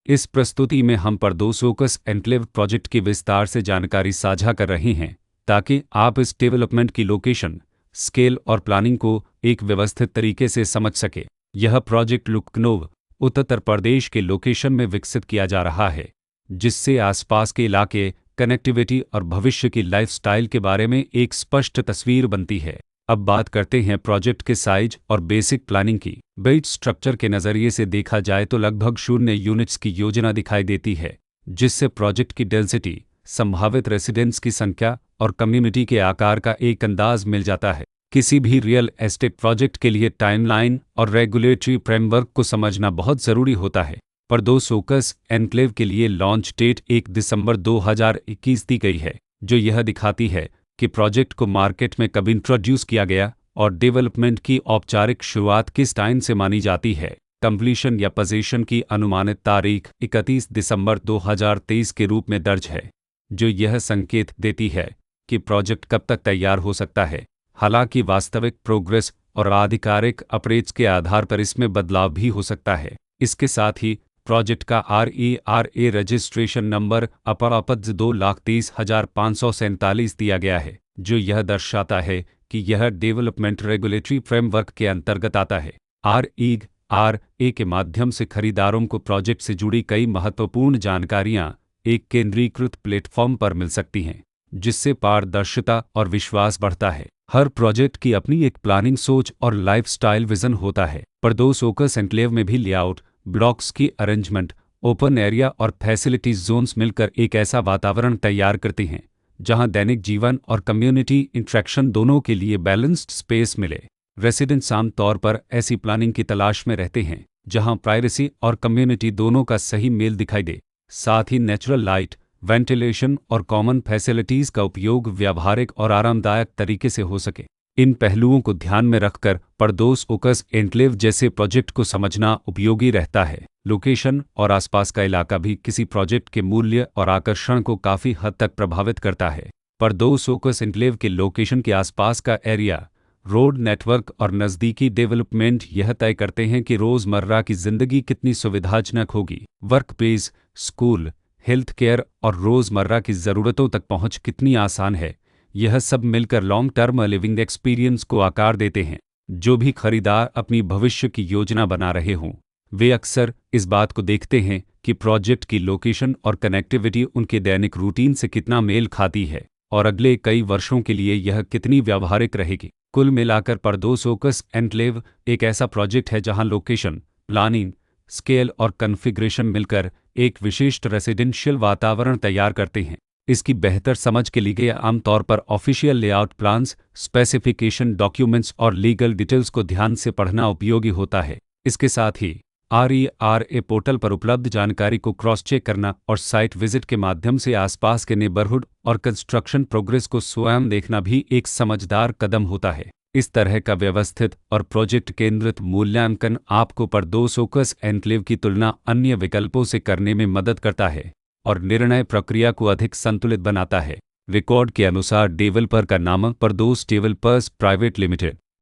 इस प्रस्तुति में हम परदोस ओकस एन्क्लेव प्रोजेक्ट की विस्तार से जानकारी साझा कर रहे हैं ताकि आप इस डेवलपमेंट की लोकेशन, स्केल और प्लानिंग को एक व्यवस्थित तरीके से समझ सके। यह प्रोजेक्ट लखनऊ, उत्तर प्रदेश के लोकेशन में विकसित किया जा रहा है, जिससे आसपास के इलाके, कनेक्टिविटी और भविष्य की लाइफस्टाइल के बारे में एक स्पष्ट तस्वीर बनती है। अब बात करते हैं प्रोजेक्ट के साइज और बेसिक प्लानिंग की। बेस स्ट्रक्चर के नज़रिए से देखा जाए तो लगभग 0 यूनिट्स की योजना दिखाई देती है, जिससे प्रोजेक्ट की डेंसिटी, संभावित रेसिडेंट्स की संख्या और कम्युनिटी के आकार का एक अंदाज मिल जाता है। किसी भी रियल एस्टेट प्रोजेक्ट के लिए टाइमलाइन और रेगुलेटरी फ्रेमवर्क को समझना बहुत ज़रूरी होता है। परदोस ओकस एन्क्लेव के लिए लॉन्च डेट 1 दिसंबर 2021 दी गई है, जो यह दिखाती है कि प्रोजेक्ट को मार्केट में कब इंट्रोड्यूस किया गया और डेवलपमेंट की औपचारिक शुरुआत किस टाइम से मानी जाती है। कंप्लीशन या पोजीशन की अनुमानित तारीख 31 दिसंबर 2023 के रूप में दर्ज है, जो यह संकेत देती है कि प्रोजेक्ट कब तक तैयार हो सकता है। हालांकि वास्तविक प्रोग्रेस और आधिकारिक अपडेट्स के आधार पर इसमें बदलाव भी हो सकता है। इसके साथ ही प्रोजेक्ट का RERA रजिस्ट्रेशन नंबर अपरापद 2,30,547 दिया गया है, जो यह दर्शाता है कि यह डेवलपमेंट रेगुलेटरी फ्रेमवर्क के अंतर्गत आता है। RERA के माध्यम से खरीदारों को प्रोजेक्ट से जुड़ी कई महत्वपूर्ण जानकारियां एक केंद्रीकृत प्लेटफॉर्म पर मिल सकती हैं, जिससे पारदर्शिता और विश्वास बढ़ता है। हर प्रोजेक्ट की अपनी एक प्लानिंग सोच और लाइफस्टाइल विजन होता है। परदोस ओकस एन्क्लेव में भी लेआउट, ब्लॉक्स की अरेंजमेंट, ओपन एरिया और फैसिलिटीज जोन्स मिलकर एक ऐसा वातावरण तैयार करते हैं जहां दैनिक जीवन और कम्युनिटी इंटरेक्शन दोनों के लिए बैलेंस्ड स्पेस मिले। रेसिडेंट्स आम तौर पर ऐसी प्लानिंग की तलाश में रहते हैं जहां प्राइवेसी और कम्युनिटी दोनों का सही मेल दिखाई दे। साथ ही नेचुरल लाइट, वेंटिलेशन और कॉमन फैसिलिटीज का उपयोग व्यावहारिक और आरामदायक तरीके से हो सके। इन पहलुओं को ध्यान में रखकर परदोस ओकस एन्क्लेव जैसे प्रोजेक्ट को समझना उपयोगी रहता है। लोकेशन और आसपास का इलाका भी किसी प्रोजेक्ट के मूल्य और आकर्षण को काफ़ी हद तक प्रभावित करता है। परदोस ओकस एन्क्लेव के लोकेशन के आसपास का एरिया, रोड नेटवर्क और नज़दीकी डेवलपमेंट यह तय करते हैं कि रोज़मर्रा की ज़िंदगी कितनी सुविधाजनक होगी। Work place, school, health care और रोज़मर्रा की ज़रूरतों तक पहुंच कितनी आसान है। यह सब मिलकर लॉन्ग टर्म लिविंग एक्सपीरियंस को आकार देते हैं। जो भी खरीदार अपनी भविष्य की योजना बना रहे हों, वे अक्सर इस बात को देखते हैं कि प्रोजेक्ट की लोकेशन और कनेक्टिविटी उनके दैनिक रूटीन से कितना मेल खाती है और अगले कई वर्षों के लिए यह कितनी व्यावहारिक रहेगी। कुल मिलाकर परदोस ओकस एन्क्लेव एक ऐसा प्रोजेक्ट है जहां लोकेशन, प्लानिंग, स्केल और कॉन्फ़िगरेशन मिलकर एक विशिष्ट रेसिडेंशियल वातावरण तैयार करते हैं। इसकी बेहतर समझ के लिए आमतौर पर official layout plans, specification documents और लीगल डिटेल्स को ध्यान से पढ़ना उपयोगी होता है। इसके साथ ही RERA पोर्टल पर उपलब्ध जानकारी को क्रॉस चेक करना और साइट विजिट के माध्यम से आसपास के नेबरहुड और कंस्ट्रक्शन प्रोग्रेस को स्वयं देखना भी एक समझदार कदम होता है। इस तरह का व्यवस्थित और प्रोजेक्ट केंद्रित मूल्यांकन आपको परदोस ओकस एन्क्लेव की तुलना अन्य विकल्पों से करने में मदद करता है और निर्णय प्रक्रिया को अधिक संतुलित बनाता है। रिकॉर्ड के अनुसार डेवलपर का नाम परदोस डेवलपर्स प्राइवेट लिमिटेड